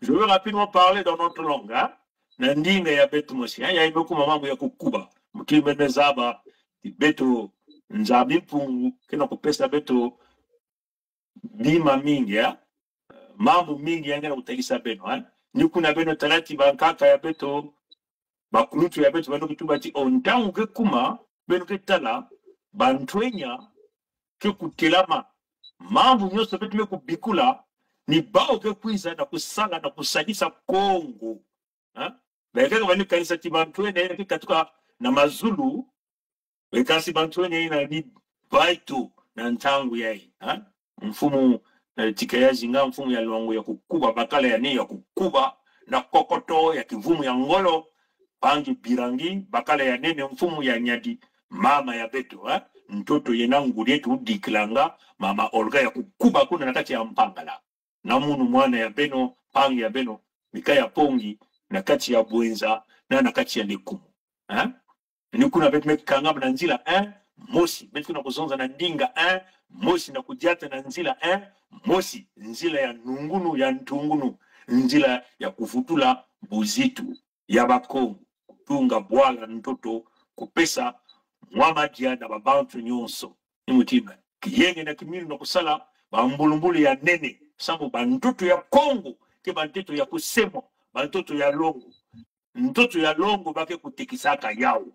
Je veux rapidement parler dans notre langue. Hein? Nandinga ya betu mosi. Ya imeku mamambo ya kukuba. Mkime nezaba. Betu nzabi pungu. Kena kupesa betu bima mingi. Ya? Mambo mingi yangena kutagisa beno. Eh? Nikuna beno talati bankaka ya betu. Bakulutu ya betu bano kitubati. Ontangu ke kuma. Beno ke tala. Bantwenya. Ke kutelama. Mambo nyoso betu me kubikula. Ni bao ke kwiza na kusala na kusanyisa Kongo. Baikaka wani kanisa tibantwene ke katuka na mazulu. Bekasi bantwene ina ni baito na ntangu yai. Mfumu tikaya zinga mfumu ya luangu ya kukuba. Bakala ya ne ya kukuba. Na kokoto ya kivumu ya ngolo. Pangi birangi. Bakala ya nene mfumu ya nyadi. Mama ya beto. Mtoto yenangu yetu diklanga. Mama Olga ya kukuba kuna nakati ya mpangala. Namunu mwana ya beno, pangi ya beno, mikaya pongi, na kati ya buenza, na kati ya likumu. Nikuna betu mekikangama na nzila, mosi, betu kuna kuzonza na ndinga, mosi na kujata na nzila, mosi, nzila ya nungunu, ya ntungunu, nzila ya kufutula buzitu, ya bakongu, kutunga bwala ntoto, kupesa, mwamadia na babantu nyonso. Nimutima, kiyenge na kimilu na kusala, bambulumbulu ya nene, sambo bantoto ya Kongo ke bantoto ya kusemo bantoto ya longo ntoto ya longo bake kutikisaka yao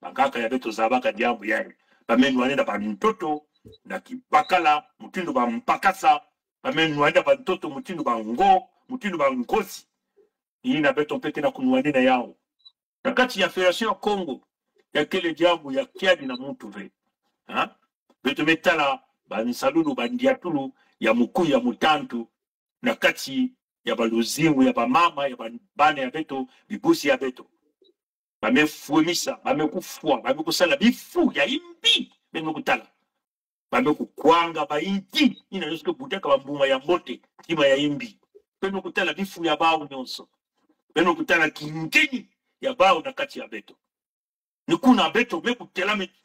bakaka ya beto zabaka diambu yae bamenu wanenda bantoto na kibakala mutindo ba mpakasa bamenu wanenda bantoto mutindo ba ngo mutindo ba ngosi hii na beto peke na kunuanina yao na kati ya Federation ya Kongo ya kele diambu ya kiadi na mutu beto metala bansalulu bandiatulu ya mukuu ya mutantu na kati ya baluzingu ya bamama ya bana ya beto bibusi ya beto bamefuemisa bamekufua bamekusala bifu ya imbi bamekutala bamekukwanga bainti ina yosuke butaka bambuma ya mbote kima ya imbi bamekutala bifu ya bao nyonso bamekutala kingeni ya bao na kati ya beto nikuna beto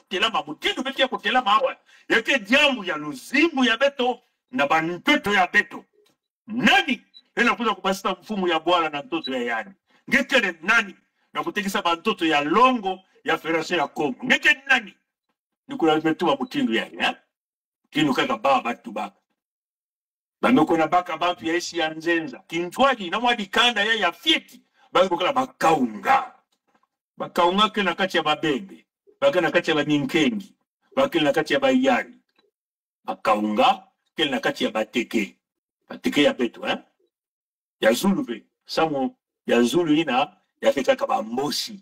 telama mutindo beto ya kutelama hawa yake diambu ya luzingu ya beto na bantoto ya beto nani ena kuza kubasita mfumu ya bwala na mtoto ya yani ngekele nani na kutekisa bantoto ya longo ya Federation ya Kongo ngekele nani nikuna betuwa mutindo yani kinu kaka batu baka bamekona baka batu ya esi ya nzenza kinchwaji na mwadi kanda ya fieti bamekona bakaunga ke na kati ya babembe baka na kati ya baninkengi baka na kati ya bayani bakaunga ke na kati ya bateke ya beto ya zulu be samo ya zulu ina ya fika bambosi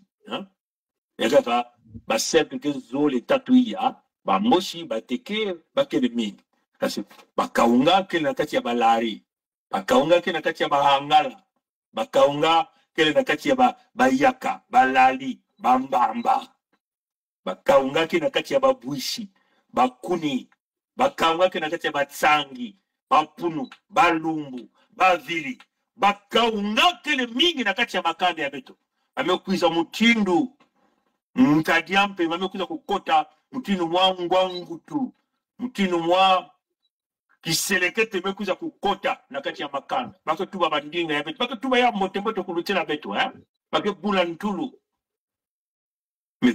ya kaka basepe ke zole tatu ya bambosi bateke bakele mingi kasi bakaunga ke na kati ya balari bakaunga ke na kati ya bahangala bakaunga kele na kati ya bayaka balali bambamba bakaunga ke na kati ya babwishi bakuni bakaunga ke na kati ya batsangi bapunu balumbu bavili bakaunga kele mingi na kati ya makande ya beto amekuiza mutindu mtadiampe amekuiza kukota mutindu mwa ngwangu tu mutindu mwa kiselekete amekuiza kukota na kati ya makanda bake tuba bandinga ya beto bake tuba ya motemboto kulutela beto bake bula ntulu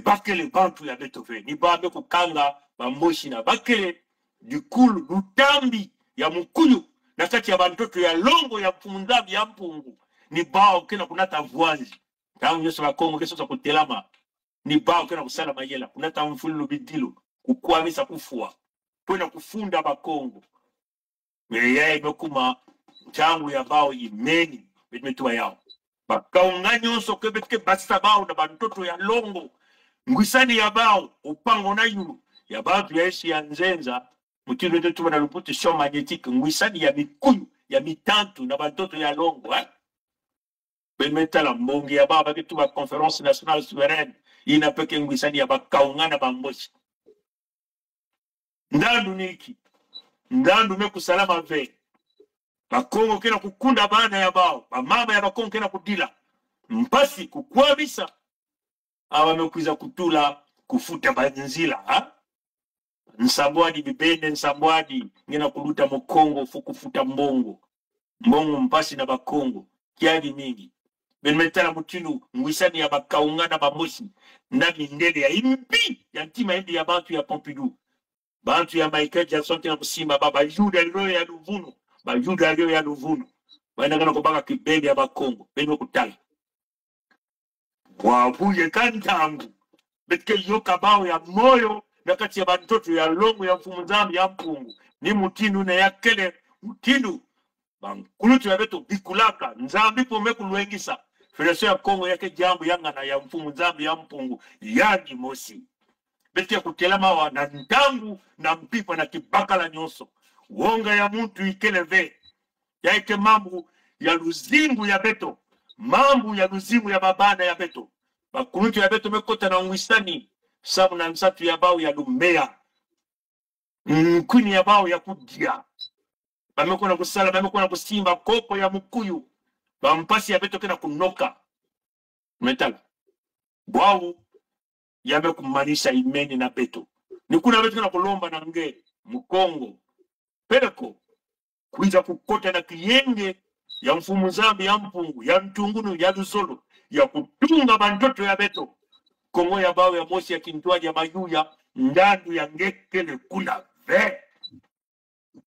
bake le bantu ya beto fe ni babe kukanga bamboshi na bake dikulu lutambi ya mukuyu na kati ya bantoto ya longo ya mfundabi ya mpungu ni bao kena kunata vuanzi tangu nyoso wa Kongo keso kutelama ni bao kena kusala mayela kunata mfulu bidilo kukwamisa kufua kwena kufunda bakongo yeye imekuma tangu ya bao imeni betuwa yao bakaunga nyonso kebetike basita bao na bantoto ya longo ngwisani ya bao upango na yulu ya batu ya esi ya nzenza mutindo ndio tuba na luputi show magnetique ngwisani ya mikuyu ya mitantu na bantoto ya longo bemetala mbongi ya baba ke tuba conférence nationale souveraine ina peke ngwisani ya bakaunga na bamboshi ndandu niki ndandu mekusalama ve bakongo kena kukunda bana ya bao bamama ya bakongo kena kudila mpasi kukwamisa mekuiza kutula kufuta banzila nsambwadi bibende nsambwadi ngena kuluta mukongo fukufuta mbongo mbongo mpasi na bakongo kiadi mingi benmetala mutinu ngwisani ya bakaungana bamosi na mindele ya impi ya ntima endi ya bantu ya Pompidou bantu ya Michael Jackson na musimba baba juda leo ya Luvuno ba juda leo ya Luvuno baina kubaka kibeli ya bakongo benwe kutala wabuye kantangu betke yoka bao ya moyo na kati ya bantoto ya longo ya mfumu nzambi ya mpungu ni mutinu na yakele mutinu bankulutu ya beto bikulaka nzambi pomeku lwengisa Federation ya Kongo yake jambo yanga na ya mfumu nzambi ya mpungu yani mosi beti ya kutelema wa na ndangu na mpipa na kibaka la nyonso wonga ya muntu ikeleve ya ike mambu ya luzingu ya beto mambu ya luzingu ya babana ya beto bakulutu ya beto mekota na ngwisani sabu na nsatu ya bao ya lumea nkuni ya bao ya kudia bamekona kusala bamekona kusimba kopo ya mukuyu bampasi ya beto kena kunoka metala bwau yabe kumanisha imeni na beto nikuna beto kena kulomba na nge mukongo pereko kuiza kukota na kiyenge ya mfumu zambi ya mpungu ya mtungunu ya lusolo ya kutunga bandoto ya beto kongo ya bao ya mosi ya kintuaji ya mayuya ndandu ya ngekele kuna ve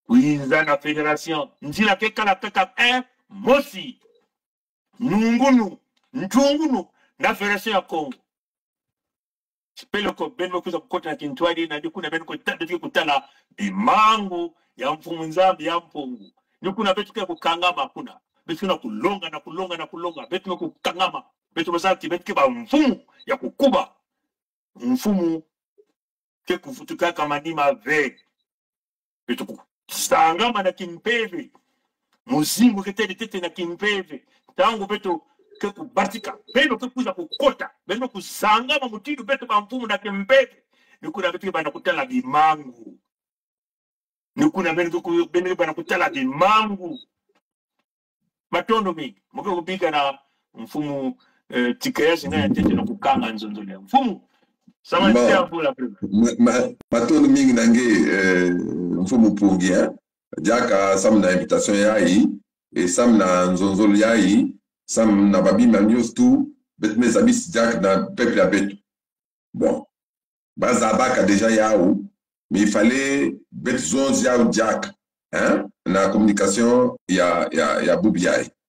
kuiza na federation njila kekala keka mosi nungunu ntungunu na federation ya Kongo speloko benwe kuza kukota na kintuaji na dikuna benwe kutala bimangu ya mfumu nzambi ya mpungu nikuna betu kia kukangama kuna betu na kulonga na kulonga na kulonga betu na kukangama betu mazati betu kia mfumu ya kukuba mfumu ke kufutuka kama nima ve betu kusangama na kimpeve muzingu ketele tete na kimpeve tangu betu ke kubatika betu ke kuza kukota betu kusangama mutidu betu ba mfumu na kimpeve nikuna betu kia kutala bimangu nikuna bene bana kutala di mangu matondo mingi mko kupika na mfumu tikayasi na tete na kukanga nzonzole mfumu sama tia pula matondo mingi nange mfumu pungia jaka sam na invitation yayi et sam na nzonzole yayi sam na babima news tu bet mes amis jak na peuple ya betu bon bazabaka déjà yaou. Mais il fallait mettre Zonzia ou Jack, hein, dans la communication, il y a Boubiaï.